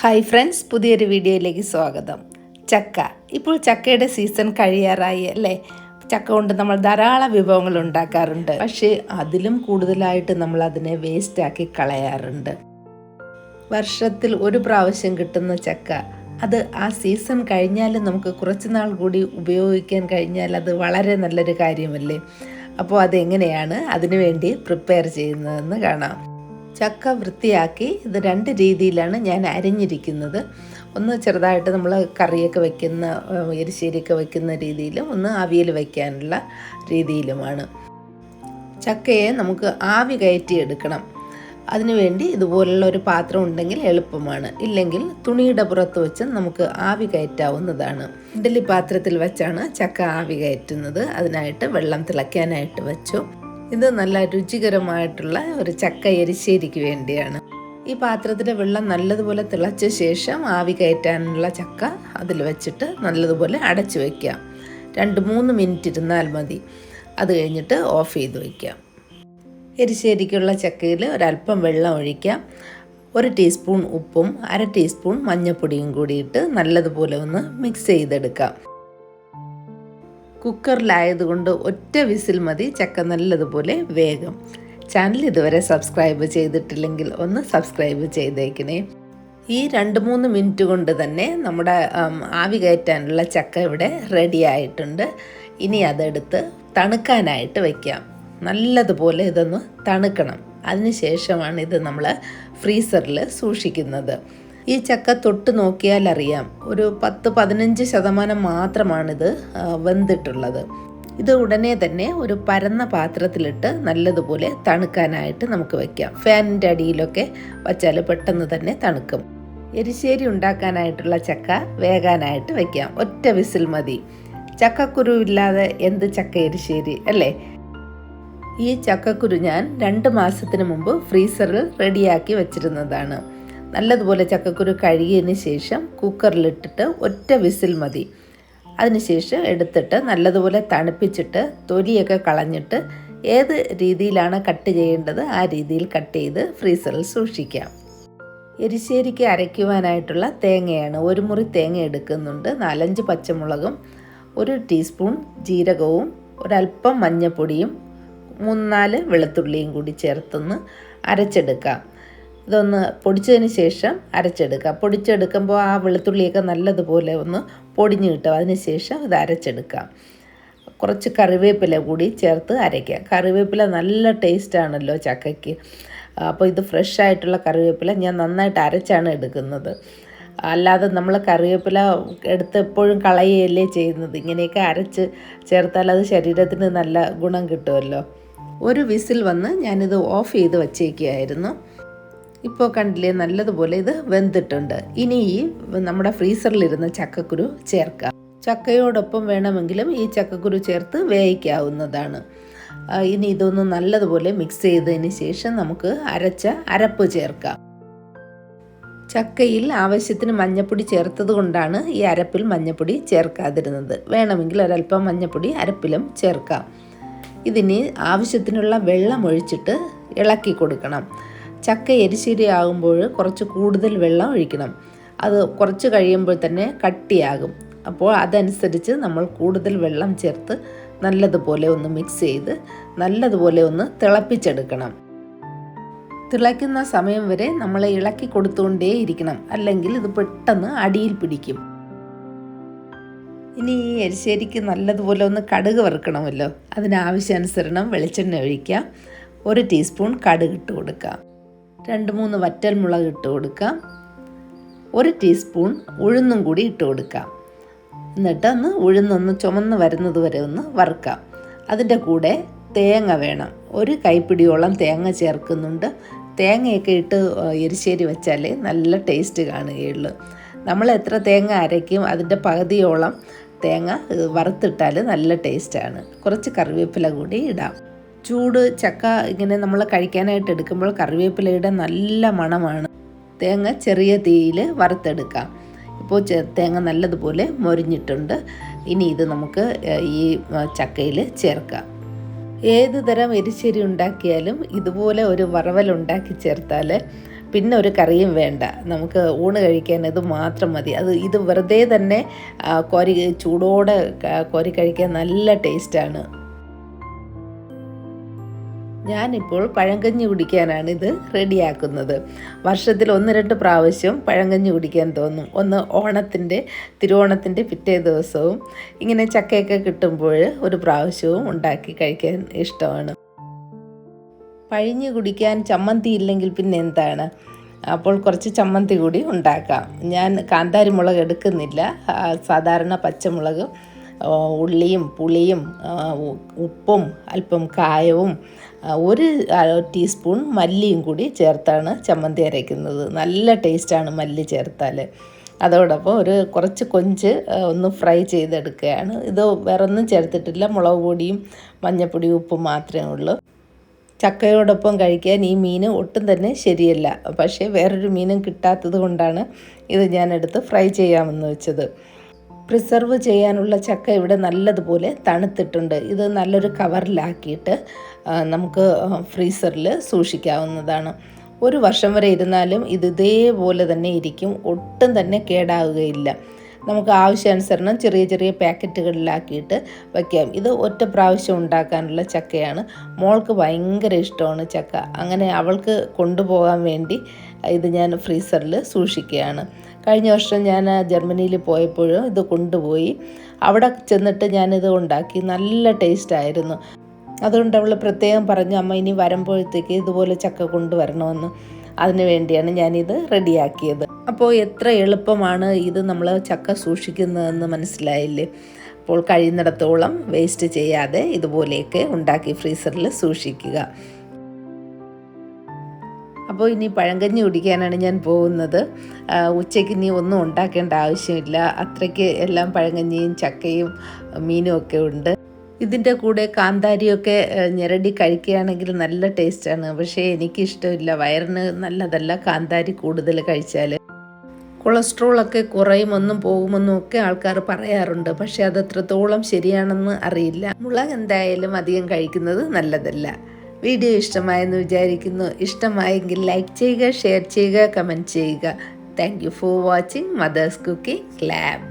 Hi friends, പുതിയൊരു വീഡിയോയിലേക്ക് സ്വാഗതം. ചക്ക ഇപ്പോൾ ചക്കയുടെ സീസൺ കഴിയാറായി അല്ലേ. ചക്ക കൊണ്ട് നമ്മൾ ധാരാളം വിഭവങ്ങൾ ഉണ്ടാക്കാറുണ്ട്. പക്ഷേ അതിലും കൂടുതലായിട്ട് നമ്മൾ അതിനെ വേസ്റ്റാക്കി കളയാറുണ്ട്. വർഷത്തിൽ ഒരു പ്രാവശ്യം കിട്ടുന്ന ചക്ക, അത് ആ സീസൺ കഴിഞ്ഞാലും നമുക്ക് കുറച്ച് നാൾ കൂടി ഉപയോഗിക്കാൻ കഴിഞ്ഞാൽ അത് വളരെ നല്ലൊരു കാര്യമല്ലേ. അപ്പോൾ അതെങ്ങനെയാണ് അതിനു വേണ്ടി പ്രിപ്പയർ ചെയ്യുന്നതെന്ന് കാണാം. ചക്ക വൃത്തിയാക്കി ഇത് രണ്ട് രീതിയിലാണ് ഞാൻ അരിഞ്ഞിരിക്കുന്നത്. ഒന്ന് ചെറുതായിട്ട് നമ്മൾ കറിയൊക്കെ വയ്ക്കുന്ന, എരിശ്ശേരിയൊക്കെ വയ്ക്കുന്ന രീതിയിലും, ഒന്ന് അവിയൽ വയ്ക്കാനുള്ള രീതിയിലുമാണ്. ചക്കയെ നമുക്ക് ആവി കയറ്റിയെടുക്കണം. അതിനുവേണ്ടി ഇതുപോലുള്ള ഒരു പാത്രം ഉണ്ടെങ്കിൽ എളുപ്പമാണ്. ഇല്ലെങ്കിൽ തുണിയുടെ പുറത്ത് വെച്ച് നമുക്ക് ആവി കയറ്റാവുന്നതാണ്. ഇഡ്ഡലി പാത്രത്തിൽ വെച്ചാണ് ചക്ക ആവി കയറ്റുന്നത്. അതിനായിട്ട് വെള്ളം തിളയ്ക്കാനായിട്ട് വെച്ചു. ഇത് നല്ല രുചികരമായിട്ടുള്ള ഒരു ചക്ക എരിശ്ശേരിക്ക് വേണ്ടിയാണ്. ഈ പാത്രത്തിലെ വെള്ളം നല്ലതുപോലെ തിളച്ച ശേഷം ആവി കയറ്റാനുള്ള ചക്ക അതിൽ വെച്ചിട്ട് നല്ലതുപോലെ അടച്ചു വയ്ക്കാം. 2-3 മിനിറ്റ് ഇരുന്നാൽ മതി. അത് കഴിഞ്ഞിട്ട് ഓഫ് ചെയ്ത് വയ്ക്കാം. എരിശ്ശേരിക്കുള്ള ചക്കയിൽ ഒരല്പം വെള്ളം ഒഴിക്കാം. 1 ടീസ്പൂൺ ഉപ്പും 1/2 ടീസ്പൂൺ മഞ്ഞൾപ്പൊടിയും കൂടിയിട്ട് നല്ലതുപോലെ ഒന്ന് മിക്സ് ചെയ്തെടുക്കാം. കുക്കറിലായതുകൊണ്ട് ഒറ്റ വിസിൽ മതി ചക്ക നല്ലതുപോലെ വേഗം. ചാനൽ ഇതുവരെ സബ്സ്ക്രൈബ് ചെയ്തിട്ടില്ലെങ്കിൽ ഒന്ന് സബ്സ്ക്രൈബ് ചെയ്തേക്കണേ. ഈ 2-3 മിനിറ്റ് കൊണ്ട് തന്നെ നമ്മുടെ ആവി കയറ്റാനുള്ള ചക്ക ഇവിടെ റെഡി ആയിട്ടുണ്ട്. ഇനി അതെടുത്ത് തണുക്കാനായിട്ട് വയ്ക്കാം. നല്ലതുപോലെ ഇതൊന്ന് തണുക്കണം. അതിനുശേഷമാണ് ഇത് നമ്മൾ ഫ്രീസറിൽ സൂക്ഷിക്കുന്നത്. ഈ ചക്ക തൊട്ട് നോക്കിയാൽ അറിയാം, ഒരു 10-15% മാത്രമാണിത് വെന്തിട്ടുള്ളത്. ഇത് ഉടനെ തന്നെ ഒരു പരന്ന പാത്രത്തിലിട്ട് നല്ലതുപോലെ തണുക്കാനായിട്ട് നമുക്ക് വയ്ക്കാം. ഫാനിൻ്റെ അടിയിലൊക്കെ വച്ചാൽ പെട്ടെന്ന് തന്നെ തണുക്കും. എരിശ്ശേരി ഉണ്ടാക്കാനായിട്ടുള്ള ചക്ക വേകാനായിട്ട് വയ്ക്കാം. ഒറ്റ വിസിൽ മതി. ചക്കക്കുരു ഇല്ലാതെ എന്ത് ചക്ക എരിശ്ശേരി അല്ലേ. ഈ ചക്കക്കുരു ഞാൻ 2 മാസത്തിന് മുമ്പ് ഫ്രീസറിൽ റെഡിയാക്കി വച്ചിരുന്നതാണ്. നല്ലതുപോലെ ചക്കക്കുരു കഴുകിയതിന് ശേഷം കുക്കറിലിട്ടിട്ട് ഒറ്റ വിസിൽ മതി. അതിനുശേഷം എടുത്തിട്ട് നല്ലതുപോലെ തണുപ്പിച്ചിട്ട് തൊലിയൊക്കെ കളഞ്ഞിട്ട് ഏത് രീതിയിലാണ് കട്ട് ചെയ്യേണ്ടത് ആ രീതിയിൽ കട്ട് ചെയ്ത് ഫ്രീസറിൽ സൂക്ഷിക്കാം. എരിശ്ശേരിക്ക് അരയ്ക്കുവാനായിട്ടുള്ള തേങ്ങയാണ്. 1 മുറി തേങ്ങ എടുക്കുന്നുണ്ട്. 4-5 പച്ചമുളകും 1 ടീസ്പൂൺ ജീരകവും ഒരല്പം മഞ്ഞൾപ്പൊടിയും 3-4 വെളുത്തുള്ളിയും കൂടി ചേർത്തൊന്ന് അരച്ചെടുക്കാം. ഇതൊന്ന് പൊടിച്ചതിന് ശേഷം അരച്ചെടുക്കുക. പൊടിച്ചെടുക്കുമ്പോൾ ആ വെളുത്തുള്ളിയൊക്കെ നല്ലതുപോലെ ഒന്ന് പൊടിഞ്ഞ് കിട്ടും. അതിന് ശേഷം ഇത് അരച്ചെടുക്കാം. കുറച്ച് കറിവേപ്പില കൂടി ചേർത്ത് അരയ്ക്കുക. കറിവേപ്പില നല്ല ടേസ്റ്റാണല്ലോ ചക്കയ്ക്ക്. അപ്പോൾ ഇത് ഫ്രഷ് ആയിട്ടുള്ള കറിവേപ്പില ഞാൻ നന്നായിട്ട് അരച്ചാണ് എടുക്കുന്നത്. അല്ലാതെ നമ്മൾ കറിവേപ്പില എടുത്ത് എപ്പോഴും കളയുകയല്ലേ ചെയ്യുന്നത്. ഇങ്ങനെയൊക്കെ അരച്ച് ചേർത്താൽ അത് ശരീരത്തിന് നല്ല ഗുണം കിട്ടുമല്ലോ. 1 വിസിൽ വന്ന് ഞാനിത് ഓഫ് ചെയ്ത് വച്ചേക്കുകയായിരുന്നു. ഇപ്പോൾ കണ്ടില്ലേ, നല്ലതുപോലെ ഇത് വെന്തിട്ടുണ്ട്. ഇനി ഈ നമ്മുടെ ഫ്രീസറിലിരുന്ന ചക്കക്കുരു ചേർക്കാം. ചക്കയോടൊപ്പം വേണമെങ്കിലും ഈ ചക്കക്കുരു ചേർത്ത് വേവിക്കാവുന്നതാണ്. ഇനി ഇതൊന്ന് നല്ലതുപോലെ മിക്സ് ചെയ്തതിന് ശേഷം നമുക്ക് അരപ്പ് ചേർക്കാം. ചക്കയിൽ ആവശ്യത്തിന് മഞ്ഞൾപ്പൊടി ചേർത്തത് കൊണ്ടാണ് ഈ അരപ്പിൽ മഞ്ഞൾപ്പൊടി ചേർക്കാതിരുന്നത്. വേണമെങ്കിൽ ഒരല്പം മഞ്ഞൾപ്പൊടി അരപ്പിലും ചേർക്കാം. ഇതിന് ആവശ്യത്തിനുള്ള വെള്ളം ഒഴിച്ചിട്ട് ഇളക്കി കൊടുക്കണം. ചക്ക എരിശ്ശേരി ആകുമ്പോൾ കുറച്ച് കൂടുതൽ വെള്ളം ഒഴിക്കണം. അത് കുറച്ച് കഴിയുമ്പോൾ തന്നെ കട്ടിയാകും. അപ്പോൾ അതനുസരിച്ച് നമ്മൾ കൂടുതൽ വെള്ളം ചേർത്ത് നല്ലതുപോലെ ഒന്ന് മിക്സ് ചെയ്ത് നല്ലതുപോലെ ഒന്ന് തിളപ്പിച്ചെടുക്കണം. തിളയ്ക്കുന്ന സമയം വരെ നമ്മൾ ഇളക്കി കൊടുത്തുകൊണ്ടേ ഇരിക്കണം. അല്ലെങ്കിൽ ഇത് പെട്ടെന്ന് അടിയിൽ പിടിക്കും. ഇനി ഈ എരിശ്ശേരിക്ക് നല്ലതുപോലെ ഒന്ന് കടുക് വറുക്കണമല്ലോ. അതിനാവശ്യാനുസരണം വെളിച്ചെണ്ണ ഒഴിക്കാം. 1 ടീസ്പൂൺ കടുക് ഇട്ട് കൊടുക്കാം. 2-3 വറ്റൽമുളക് ഇട്ട് കൊടുക്കാം. 1 ടീസ്പൂൺ ഉഴുന്നും കൂടി ഇട്ട് കൊടുക്കാം. എന്നിട്ട് ഉഴുന്നൊന്ന് ചുമന്ന് വരുന്നത് വരെ ഒന്ന് വറുക്കാം. അതിൻ്റെ കൂടെ തേങ്ങ വേണം. 1 കൈപ്പിടിയോളം തേങ്ങ ചേർക്കുന്നുണ്ട്. തേങ്ങയൊക്കെ ഇട്ട് എരിശ്ശേരി വെച്ചാലേ നല്ല ടേസ്റ്റ് കാണുകയുള്ളൂ. നമ്മൾ എത്ര തേങ്ങ അരയ്ക്കും അതിൻ്റെ പകുതിയോളം തേങ്ങ വറുത്തിട്ടാൽ നല്ല ടേസ്റ്റാണ്. കുറച്ച് കറിവേപ്പില കൂടി ഇടാം. ചൂട് ചക്ക ഇങ്ങനെ നമ്മൾ കഴിക്കാനായിട്ട് എടുക്കുമ്പോൾ കറിവേപ്പിലയുടെ നല്ല മണമാണ്. തേങ്ങ ചെറിയ തീയിൽ വറുത്തെടുക്കാം. ഇപ്പോൾ തേങ്ങ നല്ലതുപോലെ മൊരിഞ്ഞിട്ടുണ്ട്. ഇനി ഇത് നമുക്ക് ഈ ചക്കയിൽ ചേർക്കാം. ഏത് തരം എരിശ്ശേരി ഉണ്ടാക്കിയാലും ഇതുപോലെ ഒരു വറവൽ ഉണ്ടാക്കി ചേർത്താൽ പിന്നെ ഒരു കറിയും വേണ്ട, നമുക്ക് ഊണ് കഴിക്കാൻ ഇത് മാത്രം മതി. ഇത് വെറുതെ തന്നെ ചൂടോടെ കോരി കഴിക്കാൻ നല്ല ടേസ്റ്റാണ്. ഞാനിപ്പോൾ പഴങ്കഞ്ഞി കുടിക്കാനാണ് ഇത് റെഡിയാക്കുന്നത്. വർഷത്തിൽ 1-2 പ്രാവശ്യം പഴങ്കഞ്ഞി കുടിക്കാൻ തോന്നും. ഒന്ന് തിരുവോണത്തിൻ്റെ പിറ്റേ ദിവസവും ഇങ്ങനെ ചക്കയൊക്കെ കിട്ടുമ്പോൾ ഒരു പ്രാവശ്യവും ഉണ്ടാക്കി കഴിക്കാൻ ഇഷ്ടമാണ്. പഴിഞ്ഞ് കുടിക്കാൻ ചമ്മന്തി ഇല്ലെങ്കിൽ പിന്നെ എന്താണ്, അപ്പോൾ കുറച്ച് ചമ്മന്തി കൂടി ഉണ്ടാക്കാം. ഞാൻ കാന്താരി മുളക് എടുക്കുന്നില്ല, സാധാരണ പച്ചമുളക്, ഉള്ളിയും പുളിയും ഉപ്പും അല്പം കായവും 1 ടീസ്പൂൺ മല്ലിയും കൂടി ചേർത്താണ് ചമ്മന്തി അരയ്ക്കുന്നത്. നല്ല ടേസ്റ്റാണ് മല്ലി ചേർത്താൽ. അതോടൊപ്പം കുറച്ച് കൊഞ്ച് ഒന്ന് ഫ്രൈ ചെയ്തെടുക്കുകയാണ്. ഇത് വേറൊന്നും ചേർത്തിട്ടില്ല, മുളക് പൊടിയും മഞ്ഞൾപ്പൊടിയും ഉപ്പും മാത്രമേ ഉള്ളൂ. ചക്കയോടൊപ്പം കഴിക്കാൻ ഈ മീൻ ഒട്ടും തന്നെ ശരിയല്ല, പക്ഷേ വേറൊരു മീനും കിട്ടാത്തത് കൊണ്ടാണ് ഇത് ഞാനെടുത്ത് ഫ്രൈ ചെയ്യാമെന്ന് വെച്ചത്. പ്രിസർവ് ചെയ്യാനുള്ള ചക്ക ഇവിടെ നല്ലതുപോലെ തണുത്തിട്ടുണ്ട്. ഇത് നല്ലൊരു കവറിലാക്കിയിട്ട് നമുക്ക് ഫ്രീസറിൽ സൂക്ഷിക്കാവുന്നതാണ്. 1 വർഷം വരെ ഇരുന്നാലും ഇതേപോലെ തന്നെ ഇരിക്കും, ഒട്ടും തന്നെ കേടാവുകയില്ല. നമുക്ക് ആവശ്യാനുസരണം ചെറിയ ചെറിയ പാക്കറ്റുകളിലാക്കിയിട്ട് വയ്ക്കാം. ഇത് ഒറ്റ പ്രാവശ്യം ഉണ്ടാക്കാനുള്ള ചക്കയാണ്. മോൾക്ക് ഭയങ്കര ഇഷ്ടമാണ് ചക്ക. അങ്ങനെ അവൾക്ക് കൊണ്ടുപോകാൻ വേണ്ടി ഇത് ഞാൻ ഫ്രീസറിൽ സൂക്ഷിക്കുകയാണ്. കഴിഞ്ഞ വർഷം ഞാൻ ജർമ്മനിയിൽ പോയപ്പോഴും ഇത് കൊണ്ടുപോയി. അവിടെ ചെന്നിട്ട് ഞാനിത് ഉണ്ടാക്കി, നല്ല ടേസ്റ്റായിരുന്നു. അതുകൊണ്ട് അവൾ പ്രത്യേകം പറഞ്ഞു, അമ്മ ഇനി വരുമ്പോഴത്തേക്ക് ഇതുപോലെ ചക്ക കൊണ്ടുവരണമെന്ന്. അതിനു വേണ്ടിയാണ് ഞാനിത് റെഡിയാക്കിയത്. അപ്പോൾ എത്ര എളുപ്പമാണ് ഇത് നമ്മൾ ചക്ക സൂക്ഷിക്കുന്നതെന്ന് മനസ്സിലായില്ലേ? അപ്പോൾ കഴിയുന്നിടത്തോളം വേസ്റ്റ് ചെയ്യാതെ ഇതുപോലെയൊക്കെ ഉണ്ടാക്കി ഫ്രീസറിൽ സൂക്ഷിക്കുക. അപ്പോൾ ഇനി പഴങ്കഞ്ഞി കുടിക്കാനാണ് ഞാൻ പോകുന്നത്. ഉച്ചയ്ക്ക് ഇനി ഒന്നും ഉണ്ടാക്കേണ്ട ആവശ്യമില്ല, അത്രയ്ക്ക് എല്ലാം പഴങ്കഞ്ഞിയും ചക്കയും മീനും ഒക്കെ ഉണ്ട്. ഇതിൻ്റെ കൂടെ കാന്താരിയൊക്കെ ഞെരടി കഴിക്കുകയാണെങ്കിൽ നല്ല ടേസ്റ്റാണ്. പക്ഷേ എനിക്കിഷ്ടമില്ല, വയറിന് നല്ലതല്ല കാന്താരി കൂടുതൽ കഴിച്ചാൽ. കൊളസ്ട്രോളൊക്കെ കുറയുമെന്നും പോകുമെന്നും ഒക്കെ ആൾക്കാർ പറയാറുണ്ട്, പക്ഷേ അത് എത്രത്തോളം ശരിയാണെന്ന് അറിയില്ല. മുളക് എന്തായാലും അധികം കഴിക്കുന്നത് നല്ലതല്ല. വീഡിയോ ഇഷ്ടമായെന്ന് വിചാരിക്കുന്നു. ഇഷ്ടമായെങ്കിൽ ലൈക്ക് ചെയ്യുക, ഷെയർ ചെയ്യുക, കമൻറ്റ് ചെയ്യുക. Thank you for watching mother's cooking lab.